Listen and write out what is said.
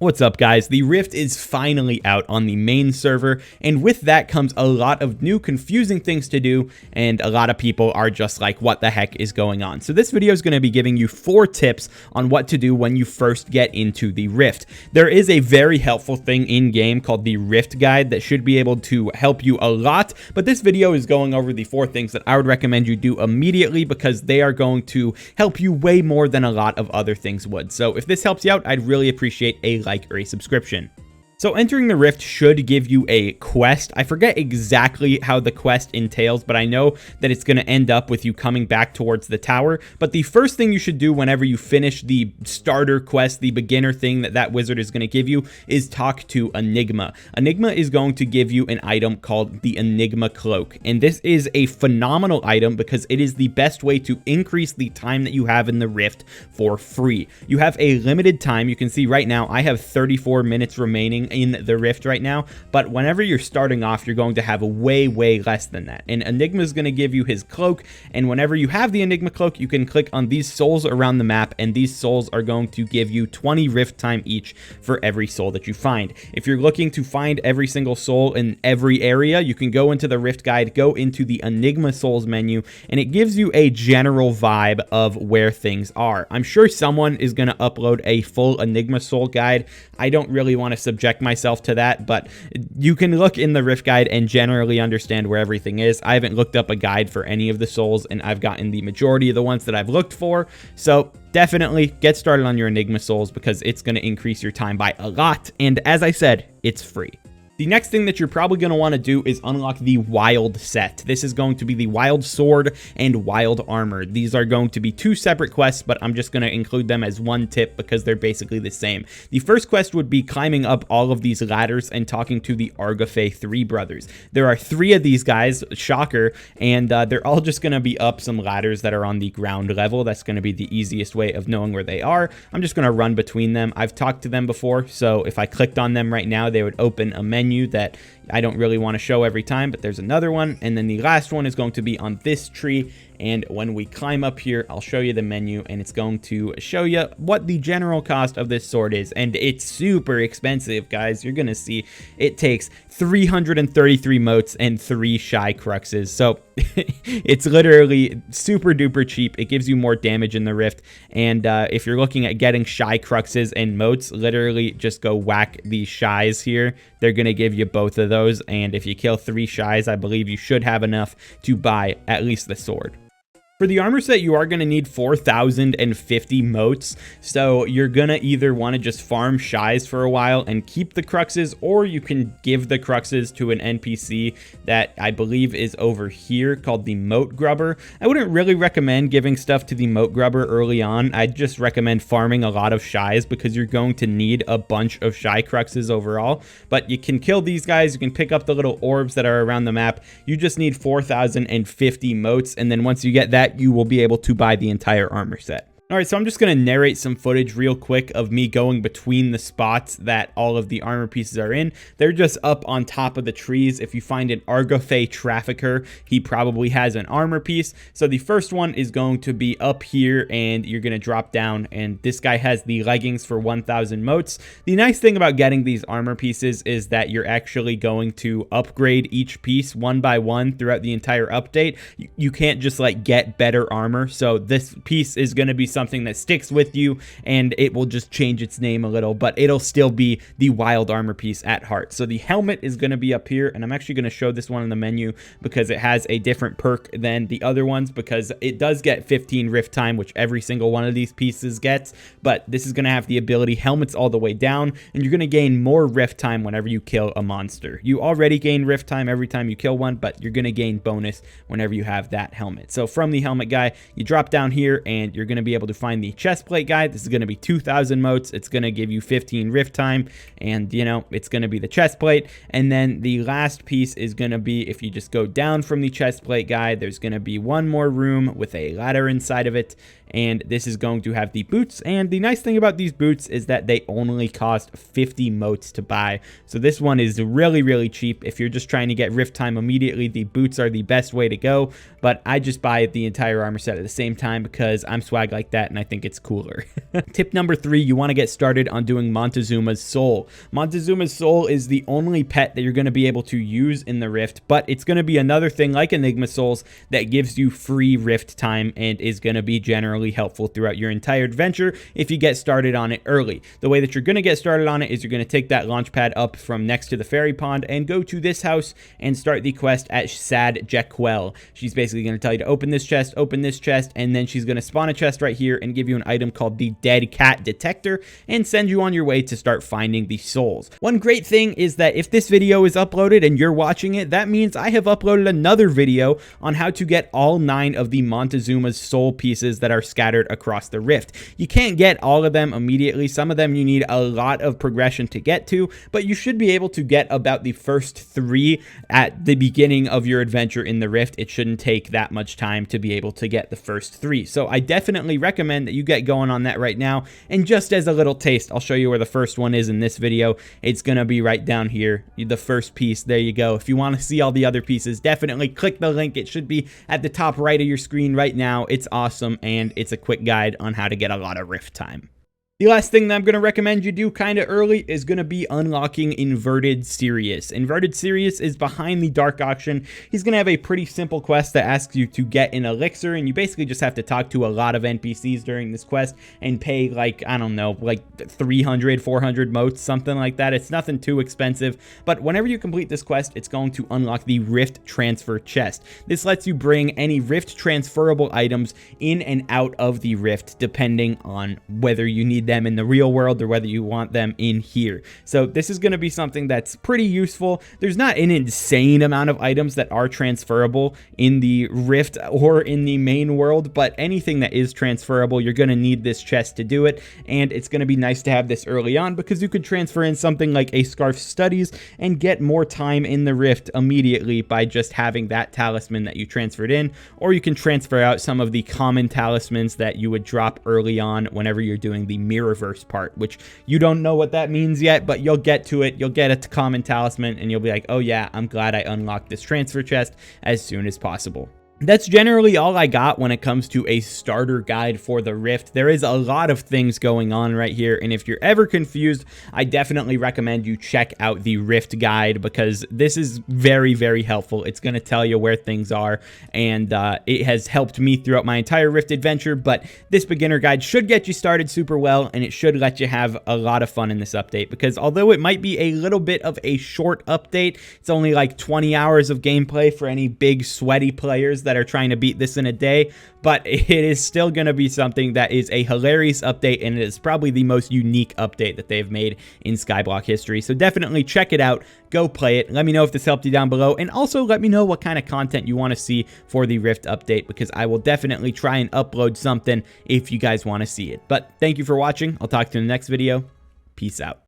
What's up, guys? The Rift is finally out on the main server, and with that comes a lot of new confusing things to do, and a lot of people are just like, what the heck is going on? So this video is going to be giving you 4 tips on what to do when you first get into the Rift. There is a very helpful thing in-game called the Rift Guide that should be able to help you a lot, but this video is going over the 4 things that I would recommend you do immediately because they are going to help you way more than a lot of other things would. So if this helps you out, I'd really appreciate a like or a subscription. So entering the Rift should give you a quest. I forget exactly how the quest entails, but I know that it's going to end up with you coming back towards the tower. But the first thing you should do whenever you finish the starter quest, the beginner thing that wizard is going to give you, is talk to Enigma. Enigma is going to give you an item called the Enigma Cloak. And this is a phenomenal item because it is the best way to increase the time that you have in the Rift for free. You have a limited time. You can see right now I have 34 minutes remaining in the Rift right now, but whenever you're starting off, you're going to have way less than that. And Enigma is going to give you his cloak, and whenever you have the Enigma Cloak, you can click on these souls around the map, and these souls are going to give you 20 Rift time each for every soul that you find. If you're looking to find every single soul in every area, you can go into the Rift Guide, go into the Enigma Souls menu, and it gives you a general vibe of where things are. I'm sure someone is going to upload a full Enigma Soul guide. I don't really want to subject myself to that, but you can look in the Rift Guide and generally understand where everything is. I haven't looked up a guide for any of the souls, and I've gotten the majority of the ones that I've looked for. So definitely get started on your Enigma Souls because it's going to increase your time by a lot. And as I said, it's free. The next thing that you're probably going to want to do is unlock the Wild set. This is going to be the Wild Sword and Wild Armor. These are going to be 2 separate quests, but I'm just going to include them as one tip because they're basically the same. The first quest would be climbing up all of these ladders and talking to the Argafay 3 brothers. There are 3 of these guys, shocker, and they're all just going to be up some ladders that are on the ground level. That's going to be the easiest way of knowing where they are. I'm just going to run between them. I've talked to them before, so if I clicked on them right now, they would open a menu that I don't really want to show every time, but there's another one, and then the last one is going to be on this tree. And when we climb up here, I'll show you the menu, and it's going to show you what the general cost of this sword is. And it's super expensive, guys. You're going to see it takes 333 motes and 3 shy cruxes. So it's literally super duper cheap. It gives you more damage in the Rift. And if you're looking at getting shy cruxes and motes, literally just go whack these shies here. They're going to give you both of those. And if you kill 3 shies, I believe you should have enough to buy at least the sword. For the armor set, you are going to need 4,050 motes, so you're going to either want to just farm shies for a while and keep the cruxes, or you can give the cruxes to an NPC that I believe is over here called the Mote Grubber. I wouldn't really recommend giving stuff to the Mote Grubber early on. I'd just recommend farming a lot of shies because you're going to need a bunch of shy cruxes overall, but you can kill these guys. You can pick up the little orbs that are around the map. You just need 4,050 motes, and then once you get that, you will be able to buy the entire armor set. Alright, so I'm just going to narrate some footage real quick of me going between the spots that all of the armor pieces are in. They're just up on top of the trees. If you find an Argafay trafficker, he probably has an armor piece. So the first one is going to be up here, and you're going to drop down, and this guy has the leggings for 1,000 motes. The nice thing about getting these armor pieces is that you're actually going to upgrade each piece one by one throughout the entire update. You can't just like get better armor, so this piece is going to be something that sticks with you, and it will just change its name a little, but it'll still be the wild armor piece at heart. So the helmet is going to be up here, and I'm actually going to show this one in the menu because it has a different perk than the other ones, because it does get 15 rift time, which every single one of these pieces gets, but this is going to have the ability helmets all the way down, and you're going to gain more rift time whenever you kill a monster. You already gain rift time every time you kill one, but you're going to gain bonus whenever you have that helmet. So from the helmet guy, you drop down here, and you're going to be able to find the chest plate guy. This is going to be 2,000 motes. It's going to give you 15 rift time, and you know, it's going to be the chest plate. And then the last piece is going to be, if you just go down from the chest plate guy, there's going to be one more room with a ladder inside of it, and this is going to have the boots. And the nice thing about these boots is that they only cost 50 motes to buy, so this one is really cheap. If you're just trying to get rift time immediately, the boots are the best way to go, but I just buy the entire armor set at the same time because I'm swag like that. that, and I think it's cooler. Tip number 3, you want to get started on doing Montezuma's Soul. Montezuma's Soul is the only pet that you're going to be able to use in the Rift, but it's going to be another thing like Enigma Souls that gives you free Rift time and is going to be generally helpful throughout your entire adventure if you get started on it early. The way that you're going to get started on it is you're going to take that launch pad up from next to the fairy pond and go to this house and start the quest at Sad Jequel. She's basically going to tell you to open this chest, and then she's going to spawn a chest right here and give you an item called the Dead Cat Detector and send you on your way to start finding the souls. One great thing is that if this video is uploaded and you're watching it, that means I have uploaded another video on how to get all 9 of the Montezuma's Soul pieces that are scattered across the Rift. You can't get all of them immediately. Some of them you need a lot of progression to get to, but you should be able to get about the first 3 at the beginning of your adventure in the Rift. It shouldn't take that much time to be able to get the first 3. So I definitely recommend that you get going on that right now. And just as a little taste, I'll show you where the first one is in this video. It's going to be right down here, the first piece. There you go. If you want to see all the other pieces, definitely click the link. It should be at the top right of your screen right now. It's awesome, and it's a quick guide on how to get a lot of Rift time. The last thing that I'm going to recommend you do kind of early is going to be unlocking Inverted Sirius. Inverted Sirius is behind the Dark Auction. He's going to have a pretty simple quest that asks you to get an elixir, and you basically just have to talk to a lot of NPCs during this quest and pay like, I don't know, like 300, 400 motes, something like that. It's nothing too expensive, but whenever you complete this quest, it's going to unlock the Rift Transfer Chest. This lets you bring any Rift transferable items in and out of the Rift, depending on whether you need them in the real world or whether you want them in here. So this is going to be something that's pretty useful. There's not an insane amount of items that are transferable in the Rift or in the main world, but anything that is transferable, you're going to need this chest to do it, and it's going to be nice to have this early on because you could transfer in something like a Scarf Studies and get more time in the Rift immediately by just having that talisman that you transferred in, or you can transfer out some of the common talismans that you would drop early on whenever you're doing the Mirrorverse part, which you don't know what that means yet, but you'll get to it. You'll get a common talisman and you'll be like, oh yeah, I'm glad I unlocked this transfer chest as soon as possible. That's generally all I got when it comes to a starter guide for the Rift. There is a lot of things going on right here, and if you're ever confused, I definitely recommend you check out the Rift guide because this is very, very helpful. It's going to tell you where things are, and it has helped me throughout my entire Rift adventure, but this beginner guide should get you started super well, and it should let you have a lot of fun in this update because although it might be a little bit of a short update, it's only like 20 hours of gameplay for any big sweaty players that are trying to beat this in a day, but it is still going to be something that is a hilarious update, and it is probably the most unique update that they've made in Skyblock history. So definitely check it out, go play it. Let me know if this helped you down below, and also let me know what kind of content you want to see for the Rift update because I will definitely try and upload something if you guys want to see it. But thank you for watching. I'll talk to you in the next video. Peace out.